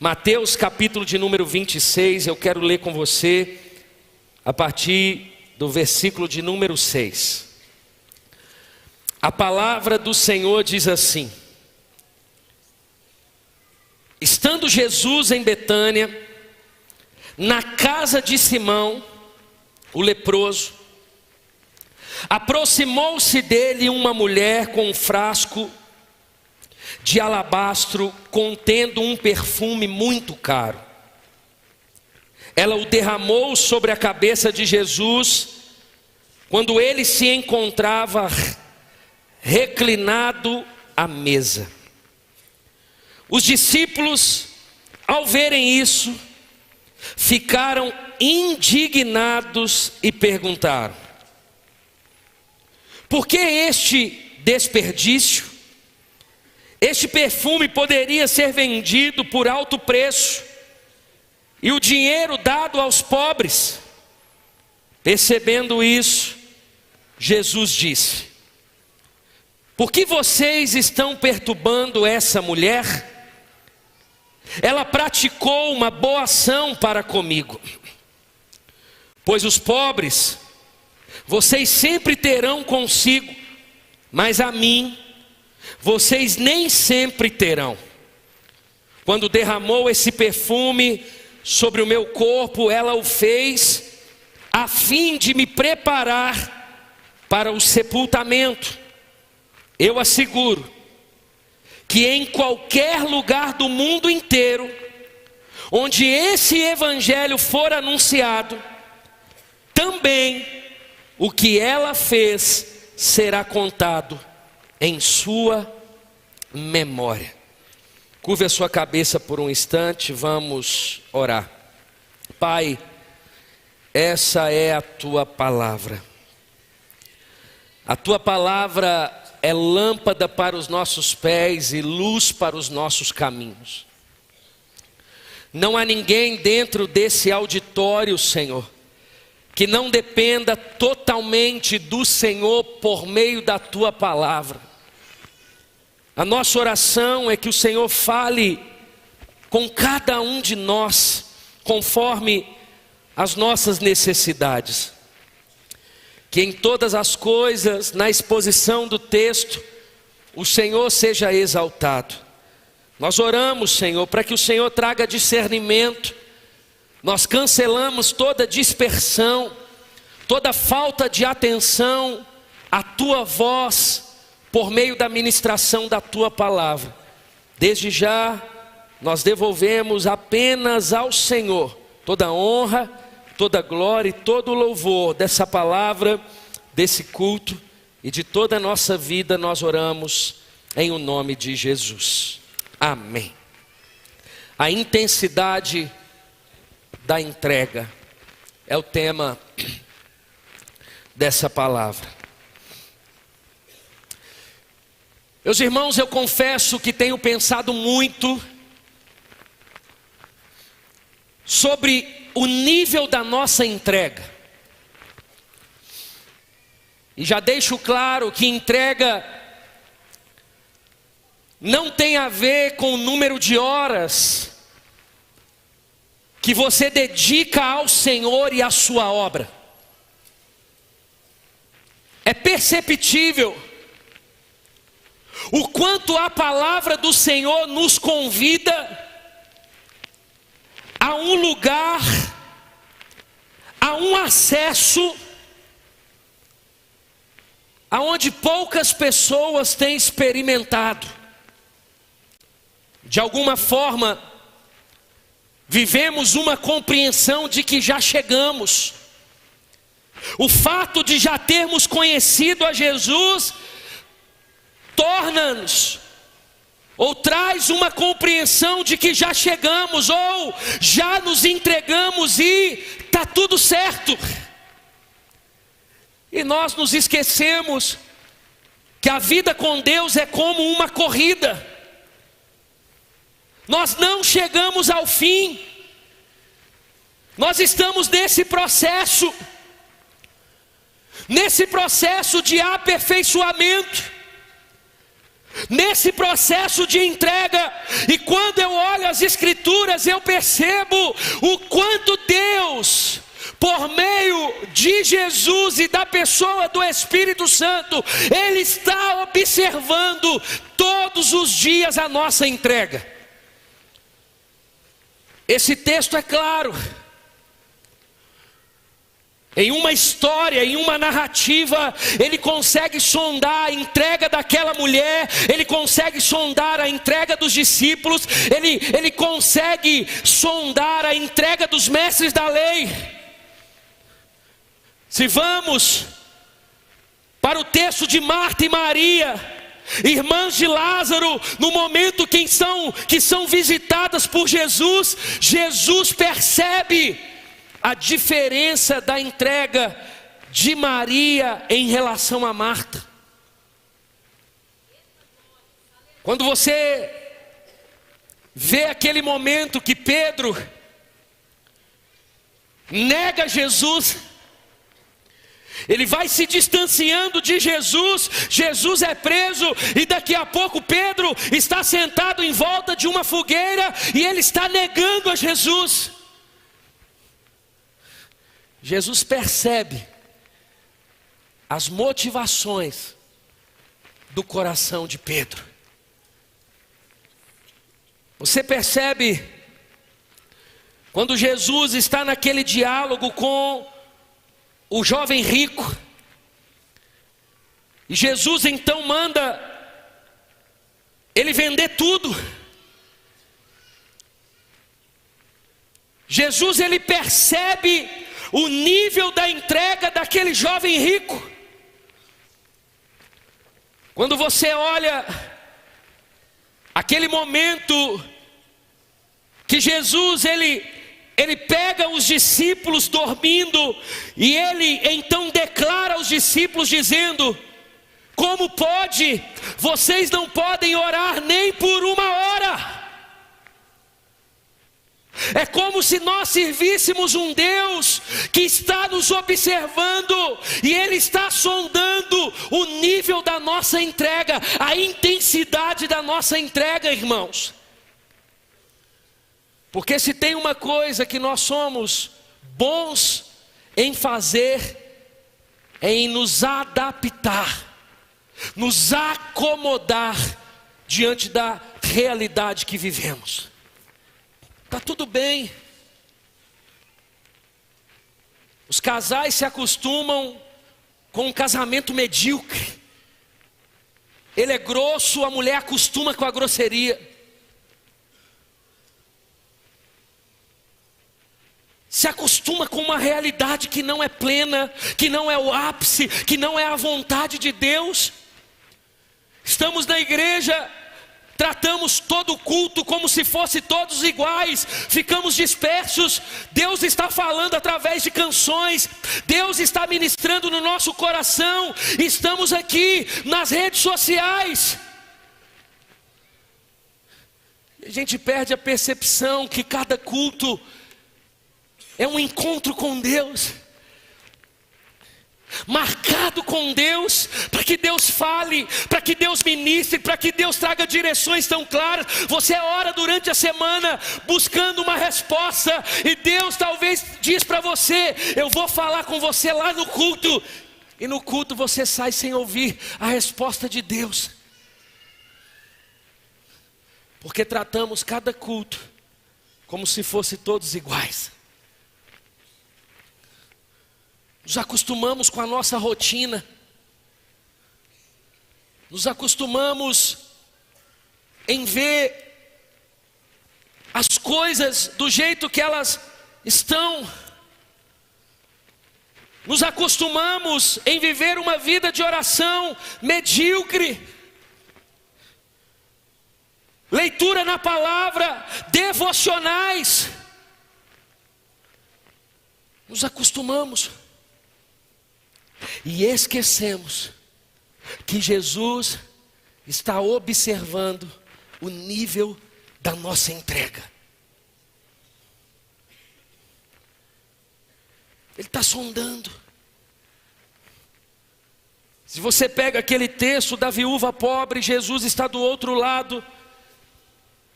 Mateus capítulo de número 26, eu quero ler com você a partir do versículo de número 6. A palavra do Senhor diz assim: estando Jesus em Betânia, na casa de Simão, o leproso, aproximou-se dele uma mulher com um frasco de alabastro contendo um perfume muito caro. Ela o derramou sobre a cabeça de Jesus quando ele se encontrava reclinado à mesa. Os discípulos, ao verem isso, ficaram indignados e perguntaram: por que este desperdício? Este perfume poderia ser vendido por alto preço e o dinheiro dado aos pobres. Percebendo isso, Jesus disse: por que vocês estão perturbando essa mulher? Ela praticou uma boa ação para comigo. Pois os pobres vocês sempre terão consigo, mas a mim vocês nem sempre terão. Quando derramou esse perfume sobre o meu corpo, ela o fez a fim de me preparar para o sepultamento. Eu asseguro que em qualquer lugar do mundo inteiro onde esse evangelho for anunciado, também o que ela fez será contado em sua memória. Curve a sua cabeça por um instante, vamos orar. Pai, essa é a tua palavra. A tua palavra é lâmpada para os nossos pés e luz para os nossos caminhos. Não há ninguém dentro desse auditório, Senhor, que não dependa totalmente do Senhor por meio da tua palavra. A nossa oração é que o Senhor fale com cada um de nós, conforme as nossas necessidades. Que em todas as coisas, na exposição do texto, o Senhor seja exaltado. Nós oramos, Senhor, para que o Senhor traga discernimento. Nós cancelamos toda dispersão, toda falta de atenção à tua voz, por meio da ministração da tua palavra. Desde já, nós devolvemos apenas ao Senhor toda a honra, toda a glória e todo o louvor dessa palavra, desse culto e de toda a nossa vida. Nós oramos em o nome de Jesus. Amém. A intensidade da entrega é o tema dessa palavra. Meus irmãos, eu confesso que tenho pensado muito sobre o nível da nossa entrega. E já deixo claro que entrega não tem a ver com o número de horas que você dedica ao Senhor e à sua obra. É perceptível o quanto a palavra do Senhor nos convida a um lugar, a um acesso, aonde poucas pessoas têm experimentado. De alguma forma, vivemos uma compreensão de que já chegamos. O fato de já termos conhecido a Jesus torna-nos, ou traz uma compreensão de que já chegamos, ou já nos entregamos e está tudo certo. E nós nos esquecemos que a vida com Deus é como uma corrida. Nós não chegamos ao fim, nós estamos nesse processo de aperfeiçoamento. nesse processo de entrega. E quando eu olho as Escrituras, eu percebo o quanto Deus, por meio de Jesus e da pessoa do Espírito Santo, Ele está observando todos os dias a nossa entrega. Esse texto é claro. Em uma história, em uma narrativa, ele consegue sondar a entrega daquela mulher, ele consegue sondar a entrega dos discípulos, ele consegue sondar a entrega dos mestres da lei. Se vamos para o texto de Marta e Maria, irmãs de Lázaro, no momento que são visitadas por Jesus, Jesus percebe a diferença da entrega de Maria em relação a Marta. Quando você vê aquele momento que Pedro nega Jesus, ele vai se distanciando de Jesus, Jesus é preso, e daqui a pouco Pedro está sentado em volta de uma fogueira, e ele está negando a Jesus. Jesus percebe as motivações do coração de Pedro. Você percebe quando Jesus está naquele diálogo com o jovem rico, e Jesus então manda ele vender tudo. Jesus, ele percebe o nível da entrega daquele jovem rico. Quando você olha aquele momento que Jesus ele pega os discípulos dormindo, e ele então declara aos discípulos dizendo: como pode? Vocês não podem orar nem por uma hora. É como se nós servíssemos um Deus que está nos observando, e Ele está sondando o nível da nossa entrega, a intensidade da nossa entrega, irmãos. Porque se tem uma coisa que nós somos bons em fazer, é em nos adaptar, nos acomodar diante da realidade que vivemos. Está tudo bem. Os casais se acostumam com um casamento medíocre. Ele é grosso, a mulher acostuma com a grosseria. Se acostuma com uma realidade que não é plena, que não é o ápice, que não é a vontade de Deus. Estamos na igreja, tratamos todo o culto como se fosse todos iguais, ficamos dispersos. Deus está falando através de canções, Deus está ministrando no nosso coração. Estamos aqui nas redes sociais, a gente perde a percepção que cada culto é um encontro com Deus, marcado com Deus, para que Deus fale, para que Deus ministre, para que Deus traga direções tão claras. Você ora durante a semana buscando uma resposta, e Deus talvez diz para você: eu vou falar com você lá no culto, e no culto você sai sem ouvir a resposta de Deus, porque tratamos cada culto como se fosse todos iguais. Nos acostumamos com a nossa rotina, nos acostumamos em ver as coisas do jeito que elas estão, nos acostumamos em viver uma vida de oração medíocre, leitura na palavra, devocionais. Nos acostumamos e esquecemos que Jesus está observando o nível da nossa entrega. Ele está sondando. Se você pega aquele texto da viúva pobre, Jesus está do outro lado.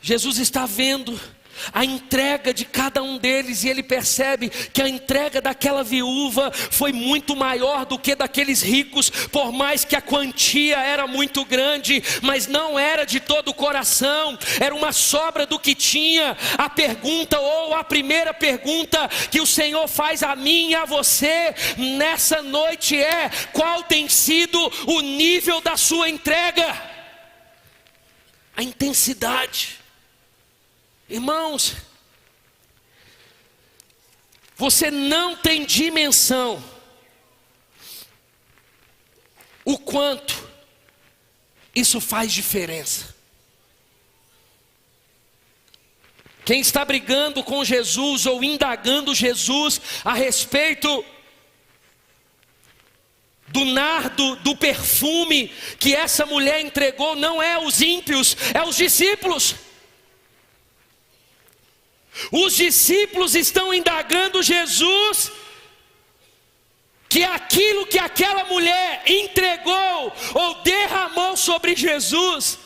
Jesus está vendo a entrega de cada um deles, e ele percebe que a entrega daquela viúva foi muito maior do que daqueles ricos, por mais que a quantia era muito grande, mas não era de todo o coração, era uma sobra do que tinha. A pergunta, ou a primeira pergunta que o Senhor faz a mim e a você nessa noite é: qual tem sido o nível da sua entrega? A intensidade. Irmãos, você não tem dimensão o quanto isso faz diferença. Quem está brigando com Jesus ou indagando Jesus a respeito do nardo, do perfume que essa mulher entregou, não é os ímpios, é os discípulos. Os discípulos estão indagando Jesus, que aquilo que aquela mulher entregou ou derramou sobre Jesus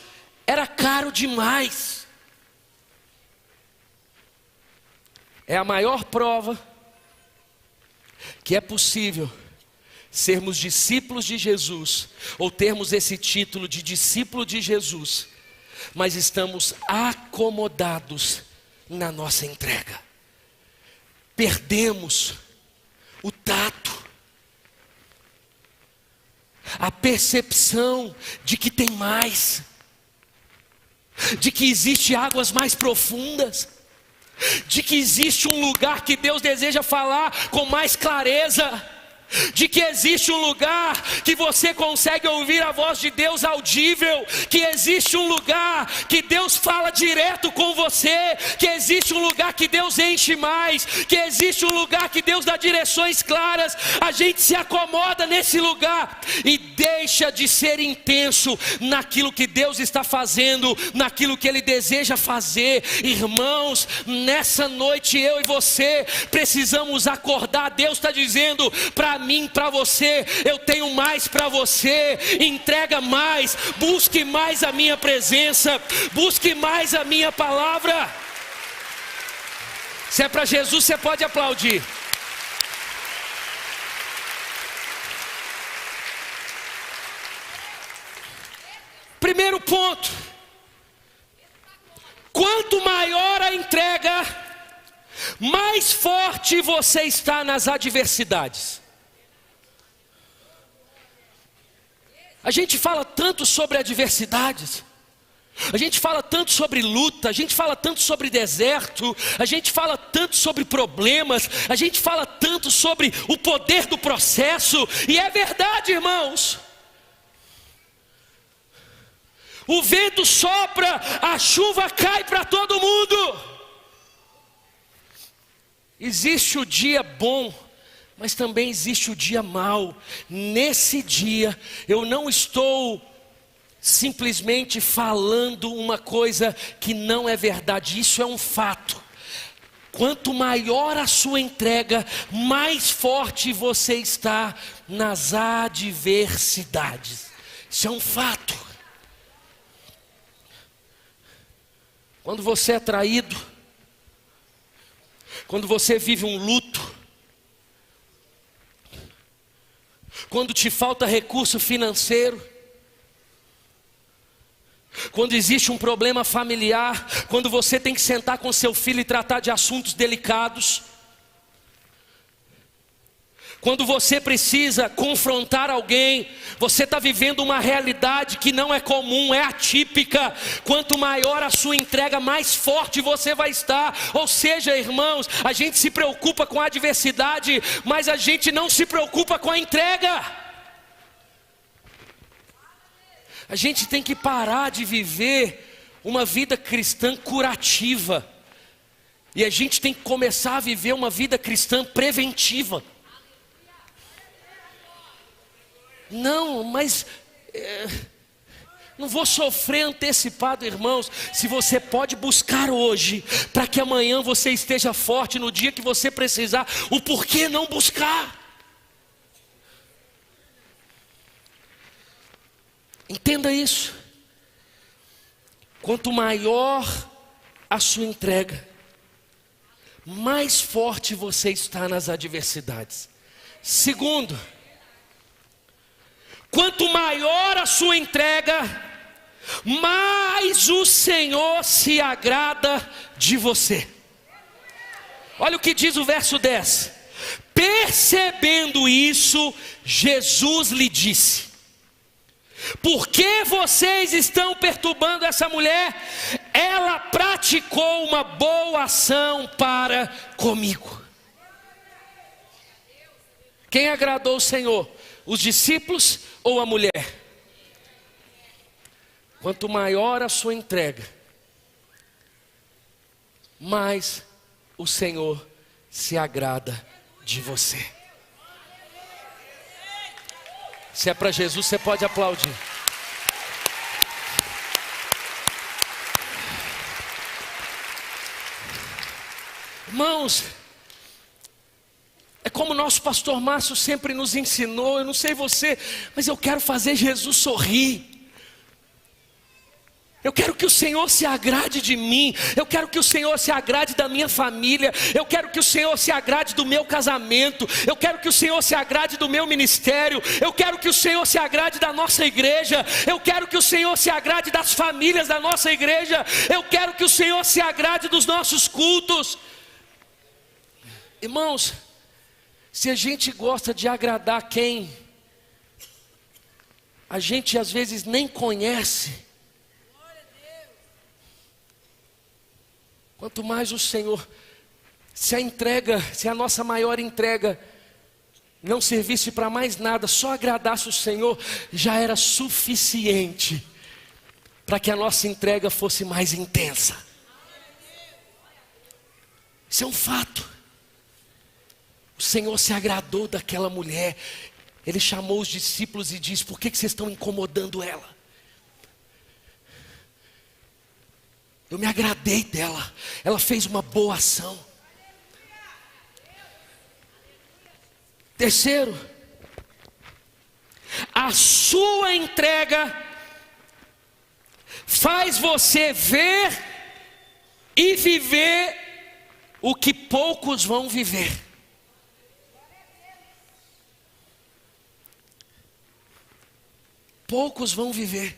era caro demais. É a maior prova que é possível sermos discípulos de Jesus, ou termos esse título de discípulo de Jesus, mas estamos acomodados na nossa entrega. Perdemos o tato, a percepção de que tem mais, de que existe águas mais profundas, de que existe um lugar que Deus deseja falar com mais clareza, de que existe um lugar que você consegue ouvir a voz de Deus audível, que existe um lugar que Deus fala direto com você, que existe um lugar que Deus enche mais, que existe um lugar que Deus dá direções claras. A gente se acomoda nesse lugar e deixa de ser intenso naquilo que Deus está fazendo, naquilo que Ele deseja fazer. Irmãos, nessa noite eu e você precisamos acordar. Deus está dizendo para mim, para você: eu tenho mais para você. Entrega mais, busque mais a minha presença, busque mais a minha palavra. Se é para Jesus, você pode aplaudir. Primeiro ponto: quanto maior a entrega, mais forte você está nas adversidades. A gente fala tanto sobre adversidades, a gente fala tanto sobre luta, a gente fala tanto sobre deserto, a gente fala tanto sobre problemas, a gente fala tanto sobre o poder do processo, e é verdade, irmãos. O vento sopra, a chuva cai para todo mundo. Existe o dia bom, mas também existe o dia mau. Nesse dia, eu não estou simplesmente falando uma coisa que não é verdade, isso é um fato. Quanto maior a sua entrega, mais forte você está nas adversidades. Isso é um fato. Quando você é traído, quando você vive um luto, quando te falta recurso financeiro, quando existe um problema familiar, quando você tem que sentar com seu filho e tratar de assuntos delicados, quando você precisa confrontar alguém, você está vivendo uma realidade que não é comum, é atípica. Quanto maior a sua entrega, mais forte você vai estar. Ou seja, irmãos, a gente se preocupa com a adversidade, mas a gente não se preocupa com a entrega. A gente tem que parar de viver uma vida cristã curativa, e a gente tem que começar a viver uma vida cristã preventiva. Não, mas não vou sofrer antecipado, irmãos. Se você pode buscar hoje, para que amanhã você esteja forte no dia que você precisar, o porquê não buscar? Entenda isso. Quanto maior a sua entrega, mais forte você está nas adversidades. Segundo, quanto maior a sua entrega, mais o Senhor se agrada de você. Olha o que diz o verso 10. Percebendo isso, Jesus lhe disse: por que vocês estão perturbando essa mulher? Ela praticou uma boa ação para comigo. Quem agradou o Senhor? Os discípulos ou a mulher? Quanto maior a sua entrega, mais o Senhor se agrada de você. Se é para Jesus, você pode aplaudir. Irmãos, é como o nosso pastor Márcio sempre nos ensinou. Eu não sei você, mas eu quero fazer Jesus sorrir. Eu quero que o Senhor se agrade de mim. Eu quero que o Senhor se agrade da minha família. Eu quero que o Senhor se agrade do meu casamento. Eu quero que o Senhor se agrade do meu ministério. Eu quero que o Senhor se agrade da nossa igreja. Eu quero que o Senhor se agrade das famílias da nossa igreja. Eu quero que o Senhor se agrade dos nossos cultos. Irmãos, se a gente gosta de agradar quem a gente às vezes nem conhece, quanto mais o Senhor, se a nossa maior entrega não servisse para mais nada, só agradasse o Senhor, já era suficiente para que a nossa entrega fosse mais intensa. Isso é um fato. O Senhor se agradou daquela mulher. Ele chamou os discípulos e disse: por que vocês estão incomodando ela? Eu me agradei dela. Ela fez uma boa ação. Terceiro, a sua entrega faz você ver e viver o que poucos vão viver. Poucos vão viver.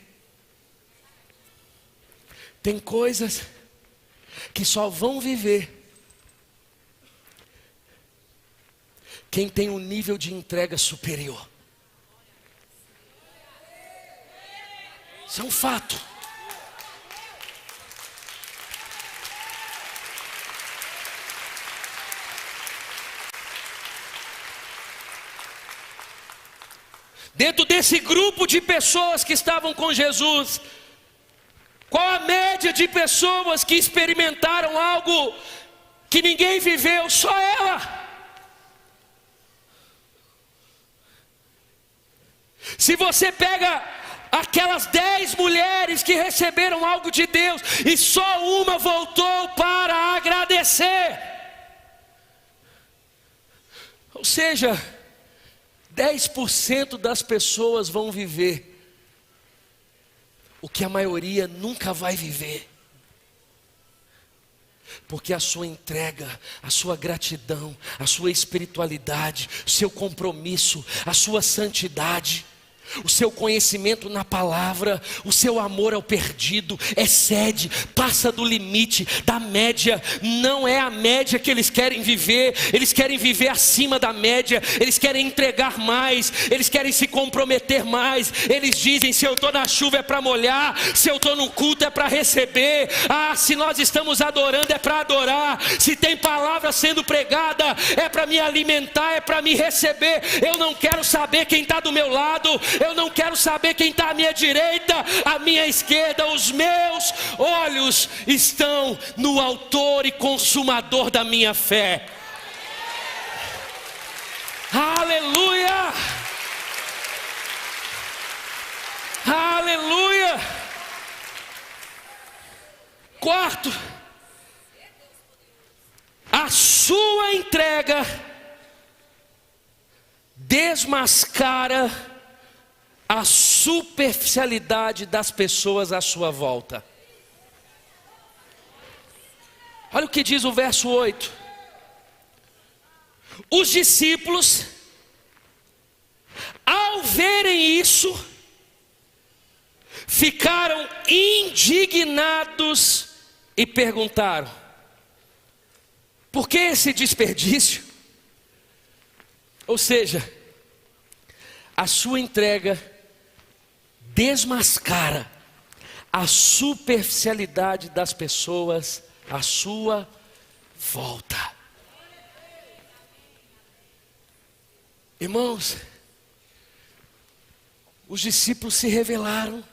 Tem coisas que só vão viver quem tem um nível de entrega superior. Isso é um fato. Dentro desse grupo de pessoas que estavam com Jesus, qual a média de pessoas que experimentaram algo que ninguém viveu? Só ela. Se você pega aquelas 10 mulheres que receberam algo de Deus e só uma voltou para agradecer, ou seja, 10% das pessoas vão viver o que a maioria nunca vai viver, porque a sua entrega, a sua gratidão, a sua espiritualidade, o seu compromisso, a sua santidade, o seu conhecimento na palavra, o seu amor ao perdido excede, passa do limite, da média. Não é a média que eles querem viver, eles querem viver acima da média, eles querem entregar mais, eles querem se comprometer mais. Eles dizem: se eu estou na chuva é para molhar, se eu estou no culto é para receber, se nós estamos adorando é para adorar, se tem palavra sendo pregada é para me alimentar, é para me receber. Eu não quero saber quem está do meu lado, eu não quero saber quem está à minha direita, à minha esquerda. Os meus olhos estão no autor e consumador da minha fé. Aleluia! Aleluia! Quarto, a sua entrega desmascara a superficialidade das pessoas à sua volta. Olha o que diz o verso 8. Os discípulos, ao verem isso, ficaram indignados e perguntaram: por que esse desperdício? Ou seja, a sua entrega desmascara a superficialidade das pessoas à sua volta. Irmãos, os discípulos se rebelaram.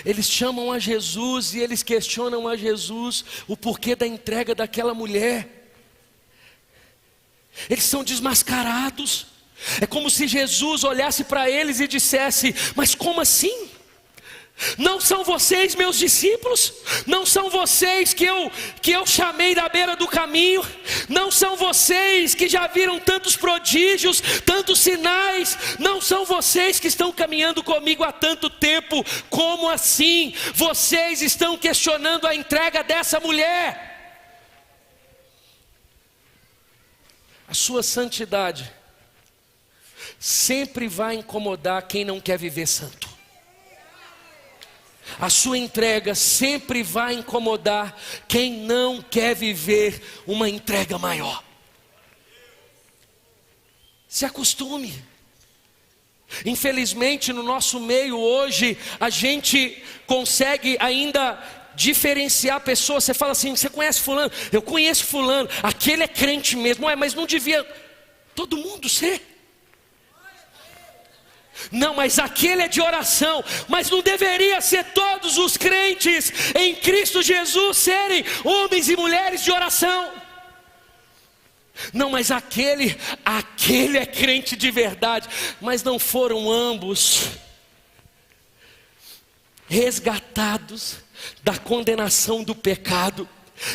Eles chamam a Jesus e eles questionam a Jesus o porquê da entrega daquela mulher. Eles são desmascarados. É como se Jesus olhasse para eles e dissesse: mas como assim? Não são vocês meus discípulos? Não são vocês que eu chamei da beira do caminho? Não são vocês que já viram tantos prodígios, tantos sinais? Não são vocês que estão caminhando comigo há tanto tempo? Como assim vocês estão questionando a entrega dessa mulher? A sua santidade sempre vai incomodar quem não quer viver santo. A sua entrega sempre vai incomodar quem não quer viver uma entrega maior. Se acostume. Infelizmente no nosso meio hoje a gente consegue ainda diferenciar pessoas. Você fala assim: você conhece fulano? Eu conheço fulano, aquele é crente mesmo. Mas não devia todo mundo ser? Não, mas aquele é de oração. Mas não deveria ser todos os crentes em Cristo Jesus serem homens e mulheres de oração? Não, mas aquele é crente de verdade. Mas não foram ambos resgatados da condenação do pecado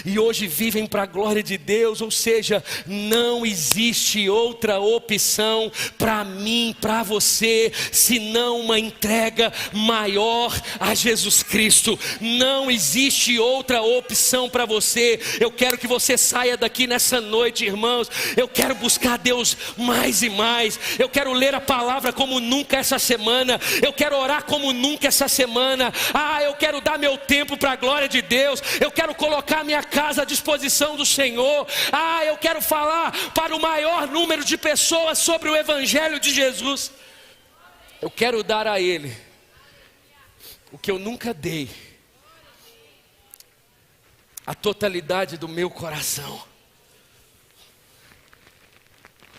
e hoje vivem para a glória de Deus? Ou seja, não existe outra opção para mim, para você, senão uma entrega maior a Jesus Cristo. Não existe outra opção para você. Eu quero que você saia daqui nessa noite, irmãos. Eu quero buscar Deus mais e mais. Eu quero ler a palavra como nunca essa semana. Eu quero orar como nunca essa semana. Eu quero dar meu tempo para a glória de Deus. Eu quero colocar minha casa à disposição do Senhor. Eu quero falar para o maior número de pessoas sobre o Evangelho de Jesus. Eu quero dar a Ele o que eu nunca dei, a totalidade do meu coração.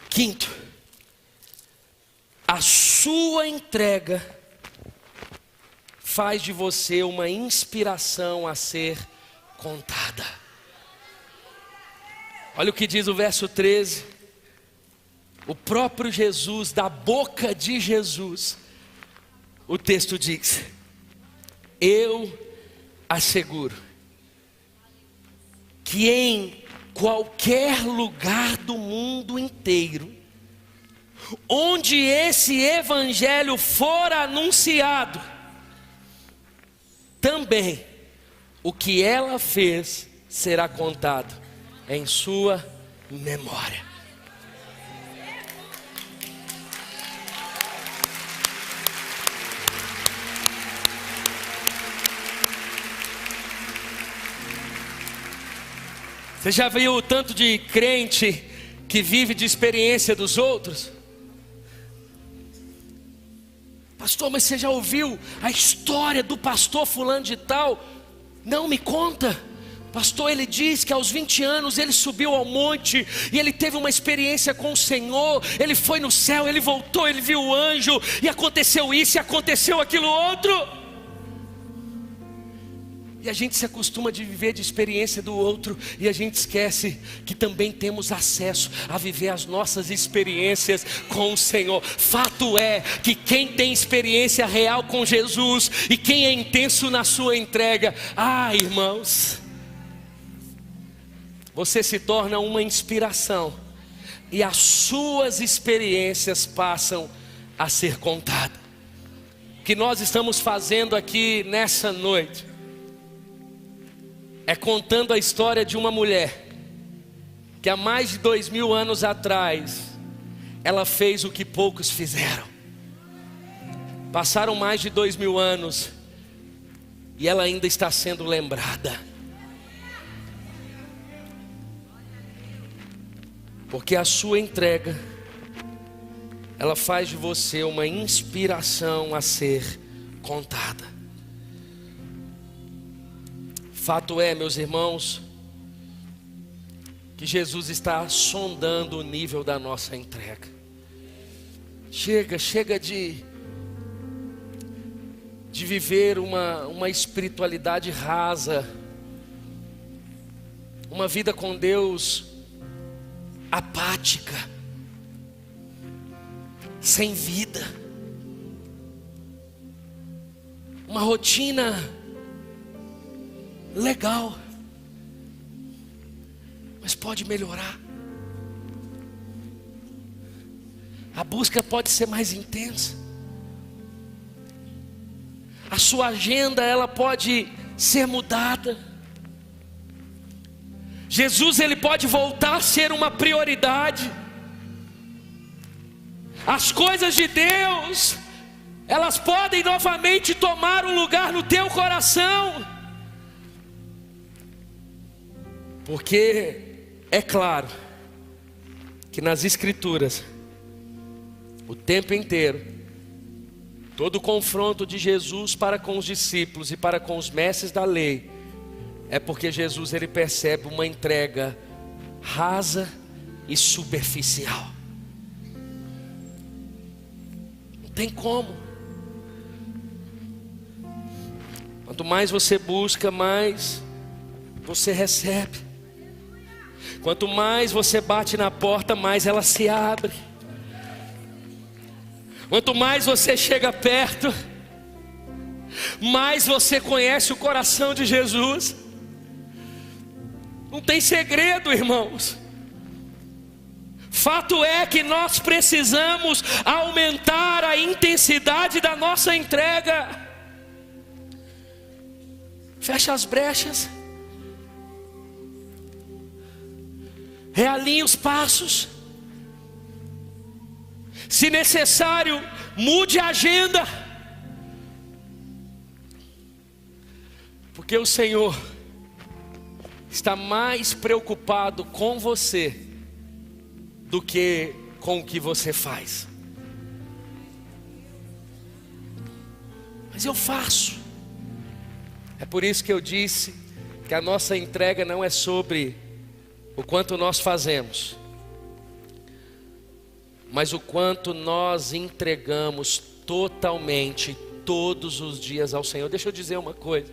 Quinto, a sua entrega faz de você uma inspiração a ser contada. Olha o que diz o verso 13. O próprio Jesus, da boca de Jesus, o texto diz: eu asseguro que em qualquer lugar do mundo inteiro, onde esse evangelho for anunciado, também o que ela fez será contado em sua memória. Você já viu o tanto de crente que vive de experiência dos outros? Pastor, mas você já ouviu a história do pastor fulano de tal? Não, me conta. Pastor, ele diz que aos 20 anos ele subiu ao monte e ele teve uma experiência com o Senhor. Ele foi no céu, ele voltou, ele viu o anjo e aconteceu isso e aconteceu aquilo outro. E a gente se acostuma de viver de experiência do outro e a gente esquece que também temos acesso a viver as nossas experiências com o Senhor. Fato é que quem tem experiência real com Jesus e quem é intenso na sua entrega, irmãos, você se torna uma inspiração e as suas experiências passam a ser contadas. O que nós estamos fazendo aqui nessa noite é contando a história de uma mulher que há mais de 2000 anos atrás ela fez o que poucos fizeram. Passaram mais de 2000 anos e ela ainda está sendo lembrada, porque a sua entrega, ela faz de você uma inspiração a ser contada. Fato é, meus irmãos, que Jesus está sondando o nível da nossa entrega. Chega de viver uma espiritualidade rasa, uma vida com Deus apática, sem vida, uma rotina legal, mas pode melhorar. A busca pode ser mais intensa. A sua agenda, ela pode ser mudada. Jesus, ele pode voltar a ser uma prioridade. As coisas de Deus, elas podem novamente tomar um lugar no teu coração. Porque é claro que nas Escrituras, o tempo inteiro, todo o confronto de Jesus para com os discípulos e para com os mestres da lei, é porque Jesus, ele percebe uma entrega rasa e superficial. Não tem como. Quanto mais você busca, mais você recebe. Quanto mais você bate na porta, mais ela se abre. Quanto mais você chega perto, mais você conhece o coração de Jesus. Não tem segredo, irmãos. Fato é que nós precisamos aumentar a intensidade da nossa entrega. Fecha as brechas, realinhe os passos. Se necessário, mude a agenda, porque o Senhor está mais preocupado com você do que com o que você faz. Mas eu faço. É por isso que eu disse que a nossa entrega não é sobre o quanto nós fazemos, mas o quanto nós entregamos totalmente, todos os dias ao Senhor. Deixa eu dizer uma coisa: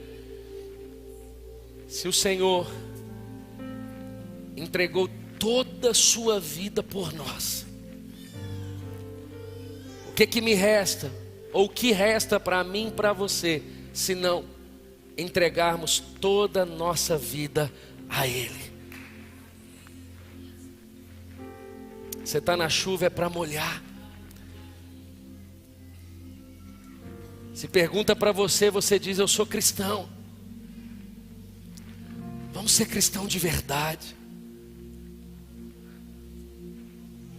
se o Senhor entregou toda a sua vida por nós, o que me resta, ou o que resta para mim e para você, se não entregarmos toda a nossa vida a Ele? Você está na chuva, é para molhar. Se pergunta para você, você diz: eu sou cristão. Vamos ser cristão de verdade.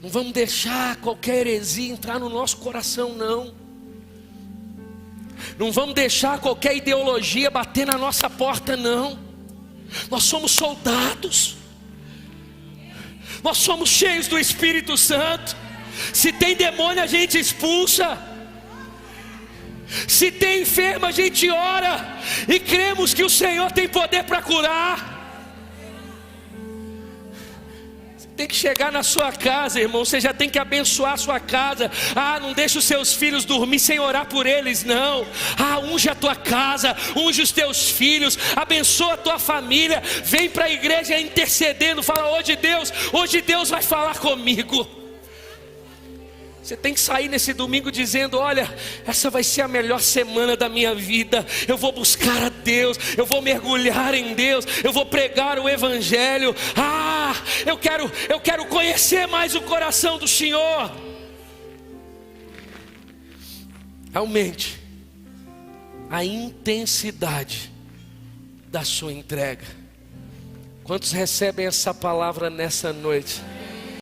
Não vamos deixar qualquer heresia entrar no nosso coração, não. Não vamos deixar qualquer ideologia bater na nossa porta, não. Nós somos soldados. Nós somos cheios do Espírito Santo. Se tem demônio, a gente expulsa. Se tem enfermo, a gente ora e cremos que o Senhor tem poder para curar. Você tem que chegar na sua casa, irmão, você já tem que abençoar a sua casa. Não deixa os seus filhos dormir sem orar por eles, não. Unge a tua casa, unge os teus filhos, abençoa a tua família. Vem para a igreja intercedendo, fala: hoje Deus vai falar comigo. Você tem que sair nesse domingo dizendo: olha, essa vai ser a melhor semana da minha vida. Eu vou buscar a Deus, eu vou mergulhar em Deus, eu vou pregar o Evangelho. Eu quero conhecer mais o coração do Senhor. Aumente a intensidade da sua entrega. Quantos recebem essa palavra nessa noite?